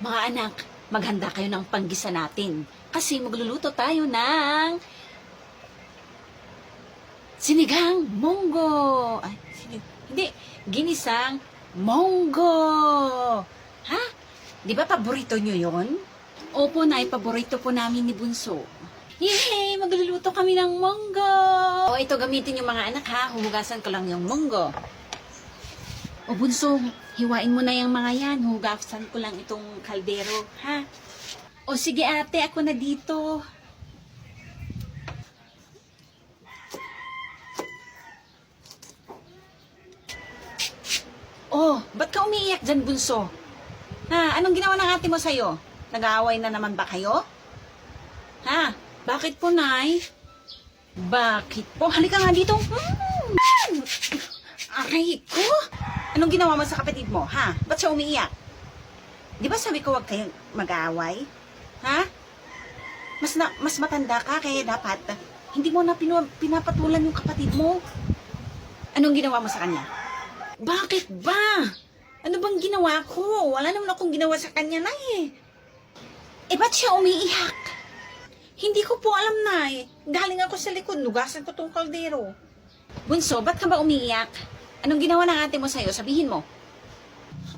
Mga anak, maghanda kayo ng panggisa natin. Kasi magluluto tayo ng sinigang monggo. Ay, hindi, ginisang monggo. Ha? Di ba paborito nyo yon? Opo, Nay, paborito po namin ni Bunso. Yay! Magluluto kami ng monggo. O, ito gamitin yung mga anak ha. Humugasan ko lang yung monggo. O, Bunso, hiwain mo na yung mga yan. Hugasan ko lang itong kaldero, ha? O, sige ate, ako na dito. Oh, ba't ka umiiyak dyan, Bunso? Ha, anong ginawa ng ate mo sa'yo? Nag-aaway na naman ba kayo? Ha? Bakit po, Nay? Bakit po? Halika nga dito. Aray ko? Anong ginawa mo sa kapatid mo, ha? Ba't siya umiiyak? Di ba sabi ko huwag kayong mag-aaway? Ha? Mas matanda ka, kaya dapat hindi mo na pinapatulan yung kapatid mo. Anong ginawa mo sa kanya? Bakit ba? Ano bang ginawa ko? Wala naman akong ginawa sa kanya, Nay. Eh, ba't siya umiiyak? Hindi ko po alam, Nay. Galing ako sa likod, nugasan ko tong kaldero. Bunso, ba't ka ba umiiyak? Anong ginawa ng ate mo sa'yo? Sabihin mo.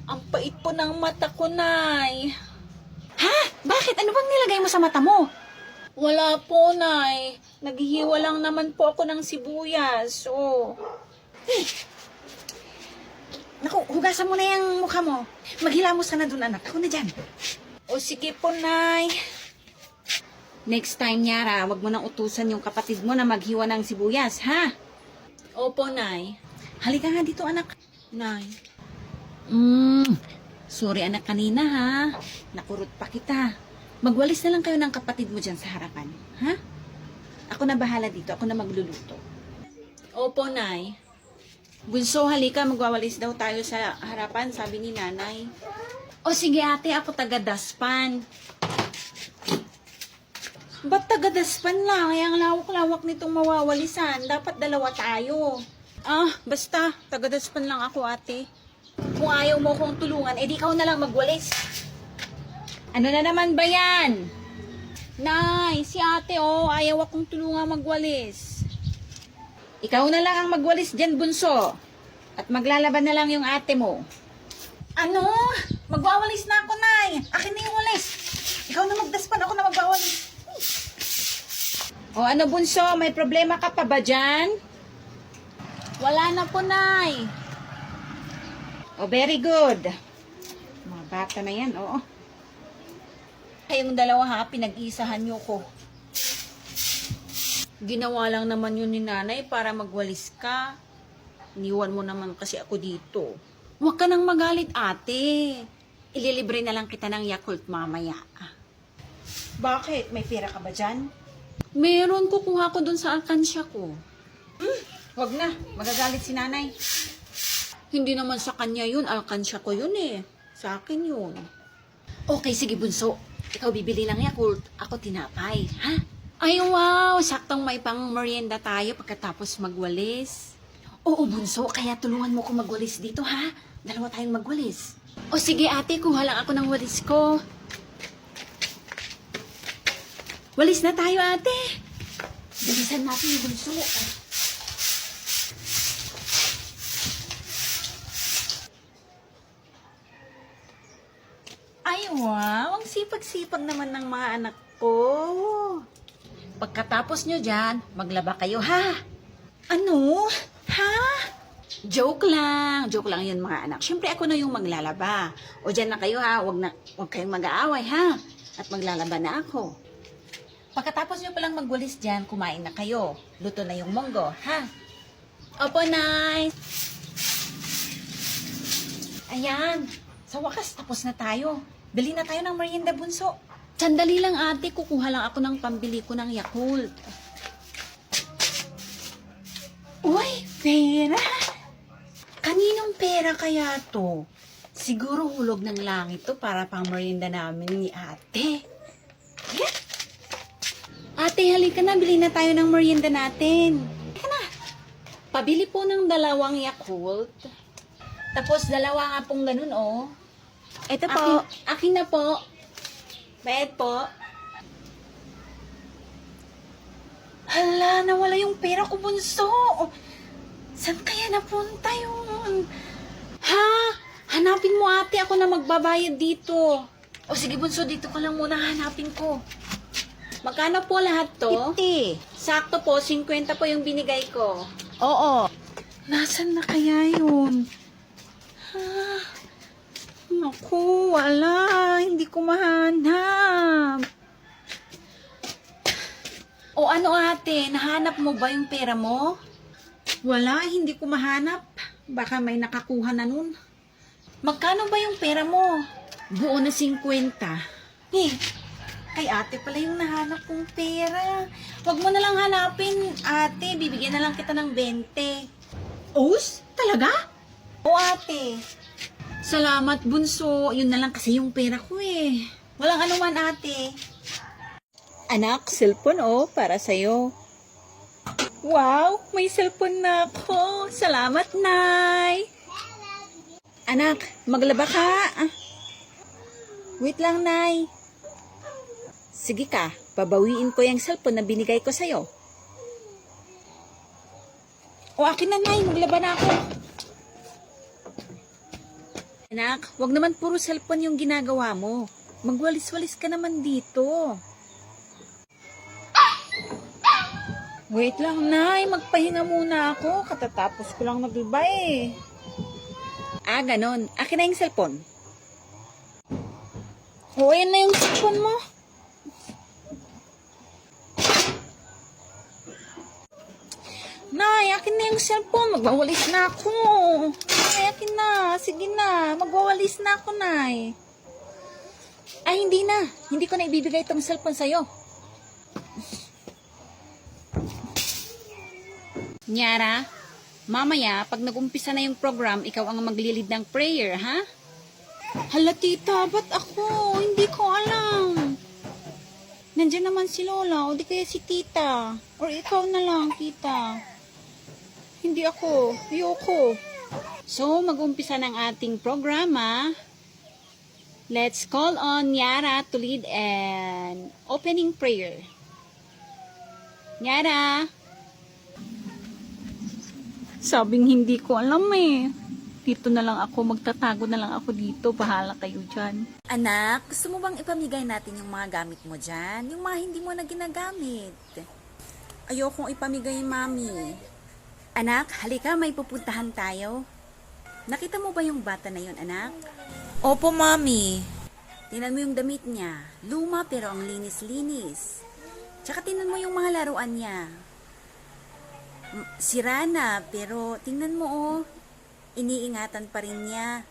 Ang pait po ng mata ko, Nay. Ha? Bakit? Ano bang nilagay mo sa mata mo? Wala po, Nay. Naghihiwa lang naman po ako ng sibuyas. Oh. Naku, hugasan mo na yung mukha mo. Maghilamos ka na dun, anak. Ako na dyan. O sige po, Nay. Next time, Yara, wag mo nang utusan yung kapatid mo na maghiwa ng sibuyas, ha? Opo, Nay. Halika nga dito, anak. Nay. Sorry, anak, kanina, ha? Nakurot pa kita. Magwalis na lang kayo ng kapatid mo dyan sa harapan, ha? Ako na bahala dito. Ako na magluluto. Opo, Nay. Bunso, halika, magwawalis daw tayo sa harapan, sabi ni Nanay. O sige ate, ako taga-daspan. Ba't taga-daspan lang? Ay, ang lawak-lawak nitong mawawalisan. Dapat dalawa tayo. Ah, basta, taga-daspan lang ako ate. Kung ayaw mo kong tulungan, edi ikaw na lang magwalis. Ano na naman ba yan? Nay, si ate ayaw akong tulungan magwalis. Ikaw na lang ang magwalis dyan, Bunso. At maglalaban na lang yung ate mo. Ano? Magwawalis na ako, Nay. Akin na yung walis. Ikaw na magdaspan, ako na magwawalis. O ano, Bunso? May problema ka pa ba dyan? Wala na po, Nay. O, very good. Mga bata na yan, oo. Kayong dalawa ha, pinag-isahan nyo ko. Ginawa lang naman yun ni Nanay para magwalis ka. Iniwan mo naman kasi ako dito. Huwag ka nang magalit, ate. Ililibre na lang kita ng Yakult mamaya. Bakit? May pera ka ba dyan? Meron, kukuha ko dun sa alkansya ko. Wag na. Magagalit si Nanay. Hindi naman sa kanya yun. Alkansya ko yun eh. Sa akin yun. Okay, sige Bunso. Ikaw bibili ng Yakult. Ako tinapay. Ha? Ay, wow! Saktong may pang merienda tayo pagkatapos magwalis. Oo, Bunso. Kaya tulungan mo ko magwalis dito, ha? Dalawa tayong magwalis. O sige, ate. Kuha lang ako ng walis ko. Walis na tayo, ate. Bilisan natin yung Bunso. Ay, wow! Ang sipag-sipag naman ng mga anak ko. Pagkatapos nyo dyan, maglaba kayo, ha? Ano? Ha? Joke lang. Joke lang yun, mga anak. Siyempre, ako na yung maglalaba. O dyan na kayo, ha? Huwag kayong mag-aaway, ha? At maglalaba na ako. Pagkatapos nyo palang magwalis dyan, kumain na kayo. Luto na yung monggo, ha? Opo, Nay. Ayan. Sa wakas, tapos na tayo. Bili na tayo ng merienda, Bunso. Sandali lang, ate. Kukuha lang ako ng pambili ko ng Yakult. Uy, pera! Kaninong pera kaya to? Siguro hulog ng langit to para pang merienda namin ni ate. Yeah. Ate, halika na. Bili na tayo ng merienda natin. Halika na. Pabili po ng 2 Yakult. Tapos 2 nga pong ganun, oh. Ito po. Akin na po. Bayad po. Hala, nawala yung pera ko, bunso. Saan kaya napunta yun? Ha? Hanapin mo, ate. Ako na magbabayad dito. O sige, bunso, dito ko lang muna hanapin ko. Magkano po lahat to? 50. Sakto po, 50 po yung binigay ko. Oo. Nasaan na kaya yun? Ha? Naku, wala. Hindi ko mahanap. O ano ate, nahanap mo ba yung pera mo? Wala, hindi ko mahanap. Baka may nakakuha na nun. Magkano ba yung pera mo? Buo na 50. Kay ate pala yung nahanap kong pera. Huwag mo na lang hanapin, ate. Bibigyan na lang kita ng 20. Os? Talaga? O ate. Salamat, bunso. Yun na lang kasi yung pera ko eh. Walang anuman, ate. Anak, cellphone para sa'yo. Wow, may cellphone na ako. Salamat, Nay. Anak, maglaba ka. Wait lang, Nay. Sige ka, babawiin ko yung cellphone na binigay ko sa'yo. O akin na, Nay. Maglaba na ako. Anak, wag naman puro cellphone yung ginagawa mo. Magwalis-walis ka naman dito. Wait lang, Nay. Magpahinga muna ako. Katatapos ko lang maglaba eh. Ganon. Akin na yung cellphone. O, ayan na yung cellphone mo. Nay, akin na yung cellphone. Magwawalis na ako. Nay, akin na. Sige na. Magwawalis na ako, Nay. Ay, hindi na. Hindi ko na ibibigay itong cellphone sa'yo. Nyara, mamaya, pag nag-umpisa na yung program, ikaw ang maglilid ng prayer, ha? Hala, tita. Ba't ako? Hindi ko alam. Nandiyan naman si Lola. O di kaya si tita. Or ikaw na lang, tita. Hindi ako. Ayoko. So, mag-umpisa ng ating programa. Let's call on Nyara to lead an opening prayer. Nyara! Sabing hindi ko alam eh. Dito na lang ako. Magtatago na lang ako dito. Bahala kayo dyan. Anak, gusto mo bang ipamigay natin yung mga gamit mo dyan? Yung mga hindi mo na ginagamit. Ayokong ipamigay, Mami. Anak, halika, may pupuntahan tayo. Nakita mo ba yung bata na yun, anak? Opo, Mami. Tingnan mo yung damit niya. Luma pero ang linis-linis. Tsaka tingnan mo yung mga laruan niya. Sira na, pero tingnan mo iniingatan pa rin niya.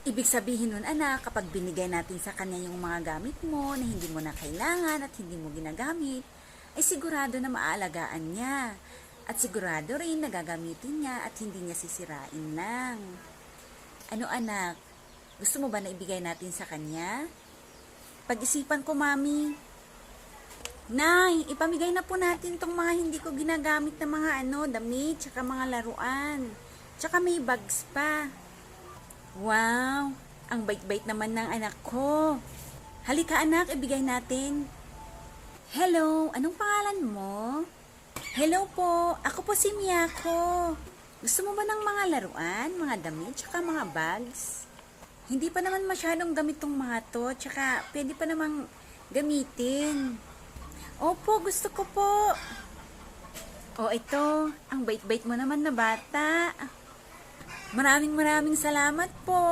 Ibig sabihin nun, anak, kapag binigay natin sa kanya yung mga gamit mo na hindi mo na kailangan at hindi mo ginagamit, ay sigurado na maaalagaan niya. At sigurado rin na gagamitin niya at hindi niya sisirain lang. Ano anak, gusto mo ba na ibigay natin sa kanya? Pag-isipan ko, Mami. Nay, ipamigay na po natin tong mga hindi ko ginagamit na mga damit, tsaka mga laruan. Tsaka may bags pa. Wow, ang bait-bait naman ng anak ko. Halika anak, ibigay natin. Hello, anong pangalan mo? Hello po, ako po si Miyako. Gusto mo ba ng mga laruan, mga damit, tsaka mga bags? Hindi pa naman masyadong gamit tong mga to, tsaka pwede pa namang gamitin. Opo, gusto ko po. O ito, ang bait-bait mo naman na bata. Maraming salamat po.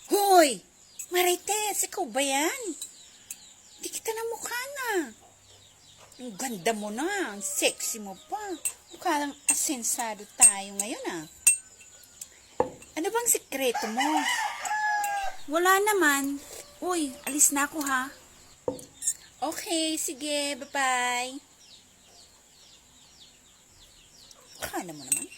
Hoy! Marites, ikaw ba yan? Di kita na mukha na. Ang ganda mo na, ang sexy mo pa. Mukha lang asensado tayo ngayon ah. Ano bang sikreto mo? Wala naman. Uy, alis na ako ha. Okay, sige, bye-bye. Kala mo naman.